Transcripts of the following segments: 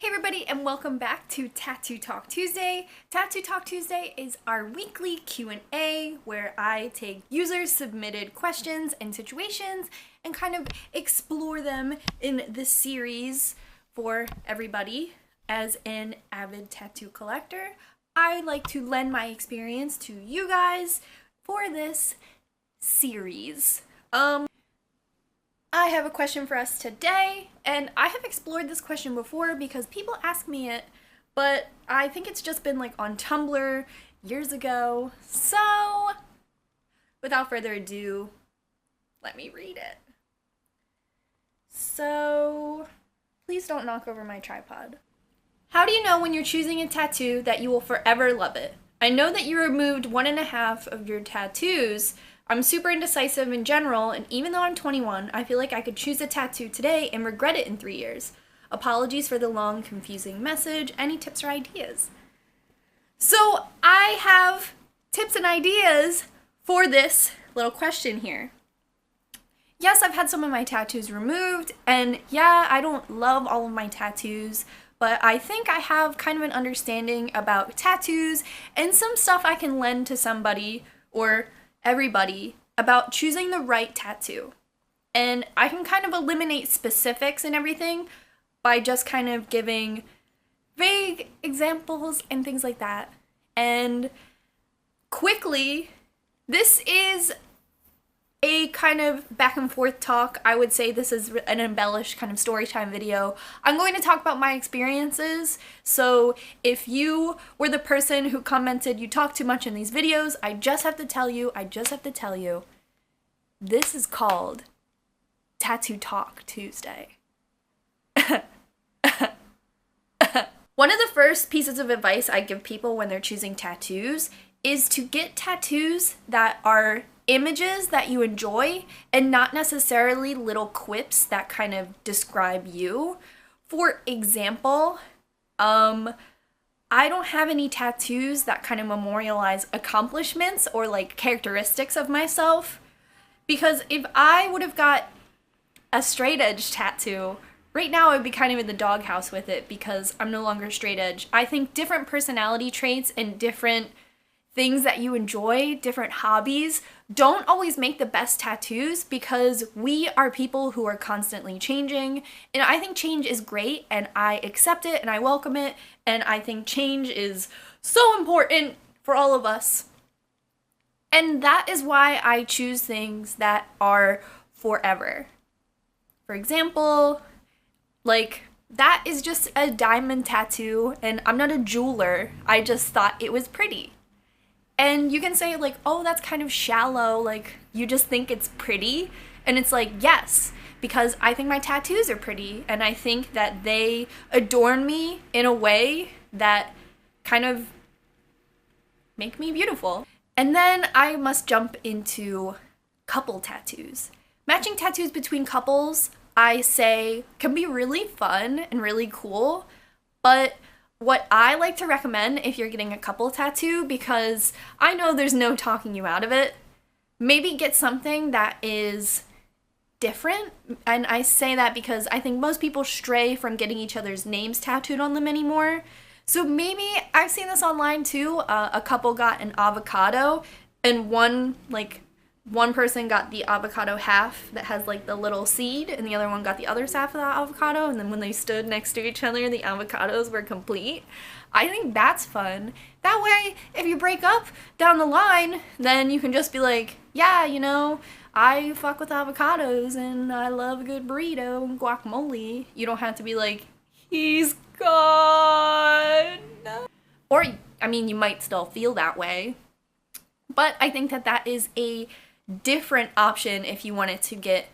Hey everybody, and welcome back to Tattoo Talk Tuesday. Tattoo Talk Tuesday is our weekly Q&A where I take users submitted questions and situations and kind of explore them in this series for everybody. As an avid tattoo collector, I like to lend my experience to you guys for this series. I have a question for us today, and I have explored this question before because people ask me it, but I think it's just been like on Tumblr years ago. So, without further ado, let me read it. So, please don't knock over my tripod. How do you know when you're choosing a tattoo that you will forever love it? I know that you removed 1.5 of your tattoos. I'm super indecisive in general, and even though I'm 21, I feel like I could choose a tattoo today and regret it in 3 years. Apologies for the long, confusing message. Any tips or ideas? So I have tips and ideas for this little question here. Yes, I've had some of my tattoos removed, and yeah, I don't love all of my tattoos, but I think I have kind of an understanding about tattoos and some stuff I can lend to somebody or everybody about choosing the right tattoo. And I can kind of eliminate specifics and everything by just kind of giving vague examples and things like that. And quickly, this is a kind of back and forth talk. I would say this is an embellished kind of story time video. I'm going to talk about my experiences. So if you were the person who commented you talk too much in these videos, I just have to tell you, this is called Tattoo Talk Tuesday. One of the first pieces of advice I give people when they're choosing tattoos is to get tattoos that are images that you enjoy and not necessarily little quips that kind of describe you. For example, I don't have any tattoos that kind of memorialize accomplishments or like characteristics of myself, because if I would have got a straight edge tattoo, right now I'd be kind of in the doghouse with it because I'm no longer straight edge. I think different personality traits and different things that you enjoy, different hobbies, don't always make the best tattoos because we are people who are constantly changing. And I think change is great and I accept it and I welcome it. And I think change is so important for all of us. And that is why I choose things that are forever. For example, like that is just a diamond tattoo and I'm not a jeweler. I just thought it was pretty. And you can say like, oh, that's kind of shallow, like you just think it's pretty. And it's like, yes, because I think my tattoos are pretty and I think that they adorn me in a way that kind of make me beautiful. And then I must jump into couple tattoos. Matching tattoos between couples, I say, can be really fun and really cool, but what I like to recommend if you're getting a couple tattoo, because I know there's no talking you out of it, maybe get something that is different. And I say that because I think most people stray from getting each other's names tattooed on them anymore. So maybe, I've seen this online too, a couple got an avocado and one person got the avocado half that has like the little seed and the other one got the other half of that avocado, and then when they stood next to each other the avocados were complete. I think that's fun. That way if you break up down the line, then you can just be like, yeah, you know, I fuck with avocados and I love a good burrito and guacamole. You don't have to be like, he's gone. Or, I mean, you might still feel that way, but I think that that is a different option if you wanted to get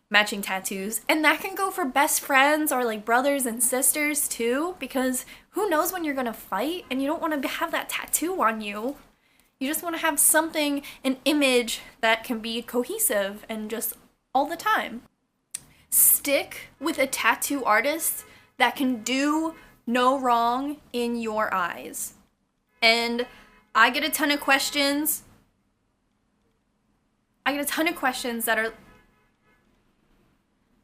matching tattoos. And that can go for best friends or like brothers and sisters too, because who knows when you're gonna fight and you don't want to have that tattoo on you. You just want to have something, an image that can be cohesive and just all the time. Stick with a tattoo artist that can do no wrong in your eyes. And I get a ton of questions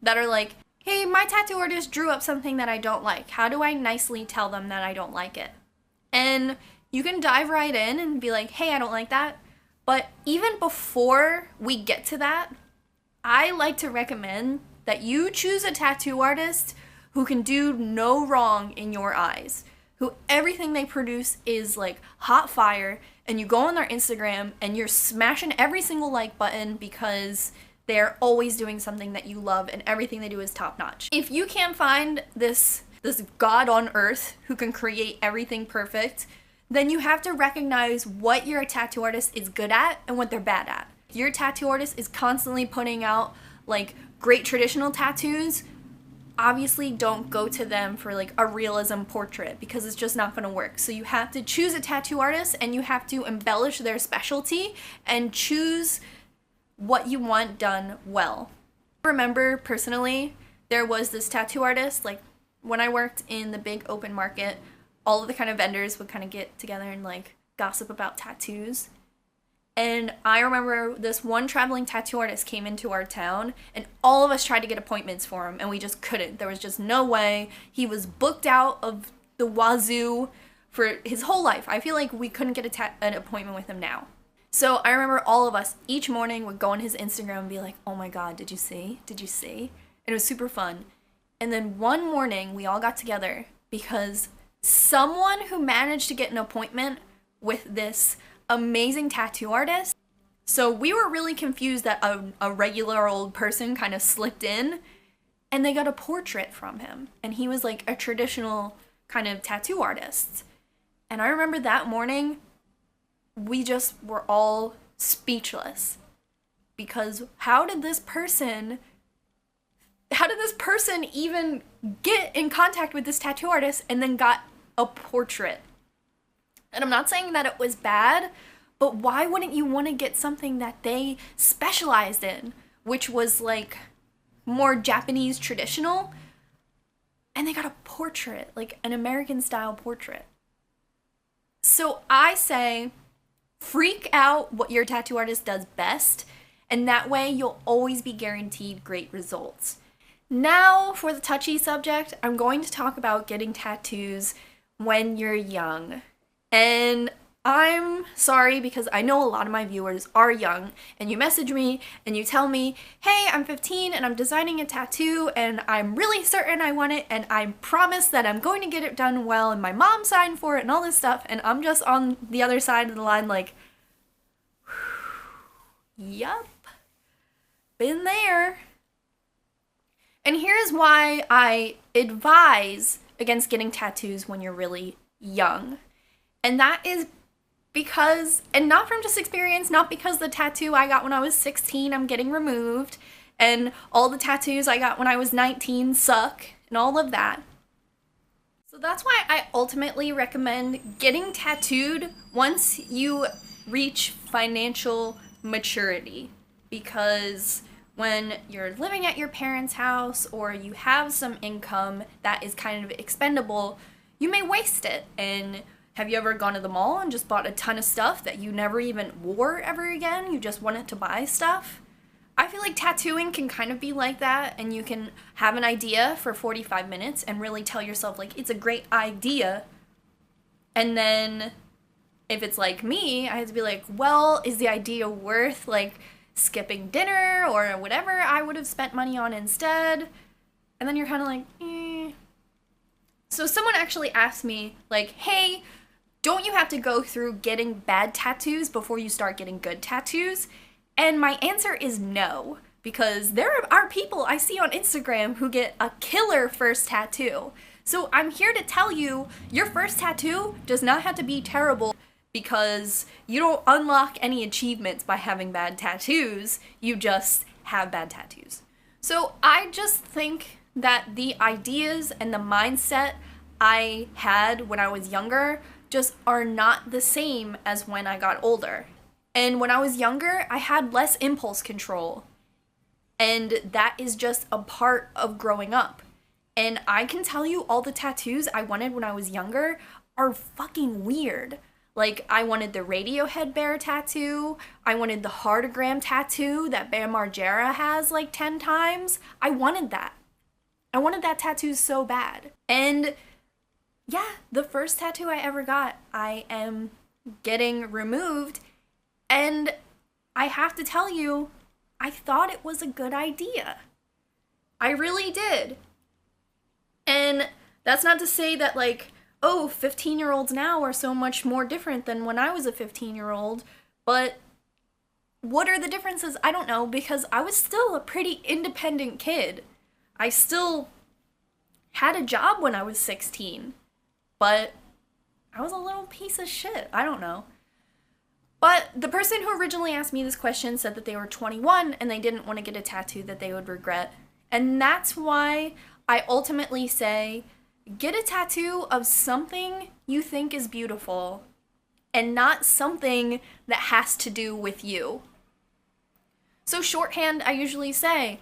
that are like, hey, my tattoo artist drew up something that I don't like. How do I nicely tell them that I don't like it? And you can dive right in and be like, hey, I don't like that. But even before we get to that, I like to recommend that you choose a tattoo artist who can do no wrong in your eyes, who everything they produce is like hot fire, and you go on their Instagram and you're smashing every single like button because they're always doing something that you love and everything they do is top notch. If you can't find this god on earth who can create everything perfect, then you have to recognize what your tattoo artist is good at and what they're bad at. If your tattoo artist is constantly putting out like great traditional tattoos, obviously don't go to them for like a realism portrait because it's just not going to work. So you have to choose a tattoo artist and you have to embellish their specialty and choose what you want done well. I remember personally, there was this tattoo artist, like when I worked in the big open market, all of the kind of vendors would kind of get together and like gossip about tattoos. And I remember this one traveling tattoo artist came into our town and all of us tried to get appointments for him and we just couldn't. There was just no way. He was booked out of the wazoo for his whole life. I feel like we couldn't get an appointment with him now. So I remember all of us each morning would go on his Instagram and be like, oh my God, did you see? Did you see? And it was super fun. And then one morning we all got together because someone who managed to get an appointment with this amazing tattoo artist. So we were really confused that a regular old person kind of slipped in and they got a portrait from him. And he was like a traditional kind of tattoo artist. And I remember that morning, we just were all speechless because how did this person even get in contact with this tattoo artist and then got a portrait? And I'm not saying that it was bad, but why wouldn't you want to get something that they specialized in, which was like more Japanese traditional? And they got a portrait, like an American style portrait. So I say, freak out what your tattoo artist does best, and that way you'll always be guaranteed great results. Now for the touchy subject, I'm going to talk about getting tattoos when you're young. And I'm sorry because I know a lot of my viewers are young and you message me and you tell me, hey, I'm 15 and I'm designing a tattoo and I'm really certain I want it and I promise that I'm going to get it done well and my mom signed for it and all this stuff, and I'm just on the other side of the line like, yup, been there. And here's why I advise against getting tattoos when you're really young. And that is because, and not from just experience, not because the tattoo I got when I was 16 I'm getting removed, and all the tattoos I got when I was 19 suck, and all of that. So that's why I ultimately recommend getting tattooed once you reach financial maturity. Because when you're living at your parents' house or you have some income that is kind of expendable, you may waste it. And have you ever gone to the mall and just bought a ton of stuff that you never even wore ever again? You just wanted to buy stuff? I feel like tattooing can kind of be like that, and you can have an idea for 45 minutes and really tell yourself like it's a great idea. And then if it's like me, I have to be like, well, is the idea worth like skipping dinner or whatever I would have spent money on instead? And then you're kind of like, eh. So someone actually asked me like, hey, don't you have to go through getting bad tattoos before you start getting good tattoos? And my answer is no, because there are people I see on Instagram who get a killer first tattoo. So I'm here to tell you, your first tattoo does not have to be terrible, because you don't unlock any achievements by having bad tattoos, you just have bad tattoos. So I just think that the ideas and the mindset I had when I was younger just are not the same as when I got older. And when I was younger, I had less impulse control. And that is just a part of growing up. And I can tell you all the tattoos I wanted when I was younger are fucking weird. Like, I wanted the Radiohead bear tattoo. I wanted the heartogram tattoo that Bam Margera has like 10 times. I wanted that. I wanted that tattoo so bad. And yeah, the first tattoo I ever got, I am getting removed. And I have to tell you, I thought it was a good idea. I really did. And that's not to say that, like, oh, 15-year-olds now are so much more different than when I was a 15-year-old, but what are the differences? I don't know, because I was still a pretty independent kid. I still had a job when I was 16, but I was a little piece of shit. I don't know. But the person who originally asked me this question said that they were 21 and they didn't want to get a tattoo that they would regret. And that's why I ultimately say, get a tattoo of something you think is beautiful and not something that has to do with you. So shorthand, I usually say,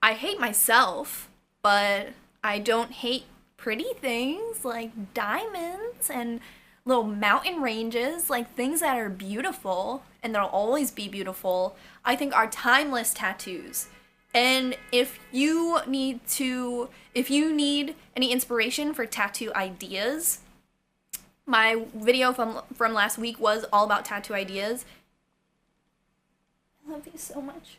I hate myself, but I don't hate pretty things like diamonds and little mountain ranges, like things that are beautiful and that'll always be beautiful, I think are timeless tattoos. And if you need any inspiration for tattoo ideas, my video from last week was all about tattoo ideas. I love you so much.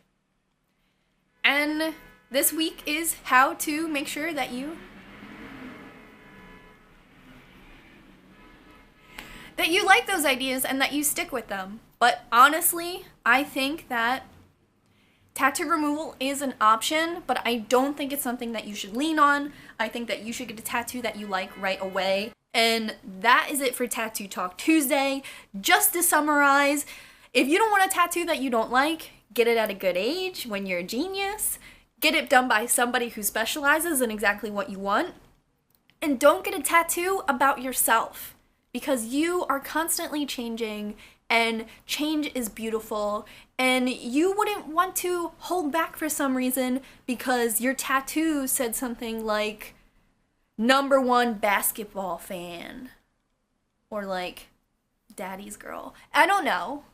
And this week is how to make sure that you like those ideas and that you stick with them. But honestly, I think that tattoo removal is an option, but I don't think it's something that you should lean on. I think that you should get a tattoo that you like right away. And that is it for Tattoo Talk Tuesday. Just to summarize, if you don't want a tattoo that you don't like, get it at a good age when you're a genius. Get it done by somebody who specializes in exactly what you want. And don't get a tattoo about yourself, because you are constantly changing and change is beautiful, and you wouldn't want to hold back for some reason because your tattoo said something like #1 basketball fan or like daddy's girl. I don't know.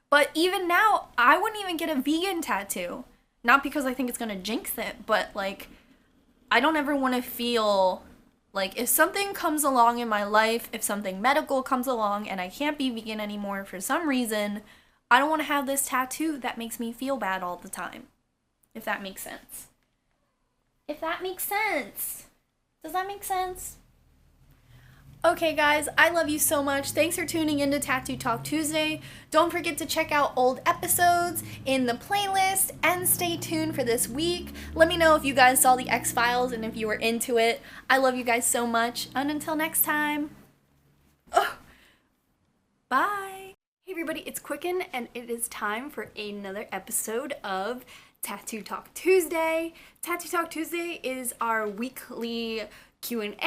But even now, I wouldn't even get a vegan tattoo. Not because I think it's gonna jinx it, but like, I don't ever want to feel like if something comes along in my life, if something medical comes along and I can't be vegan anymore for some reason, I don't want to have this tattoo that makes me feel bad all the time. If that makes sense. If that makes sense. Does that make sense? Okay guys, I love you so much. Thanks for tuning into Tattoo Talk Tuesday. Don't forget to check out old episodes in the playlist and stay tuned for this week. Let me know if you guys saw the X-Files and if you were into it. I love you guys so much, and until next time, bye. Hey everybody, it's Qqcknd, and it is time for another episode of Tattoo Talk Tuesday. Tattoo Talk Tuesday is our weekly Q&A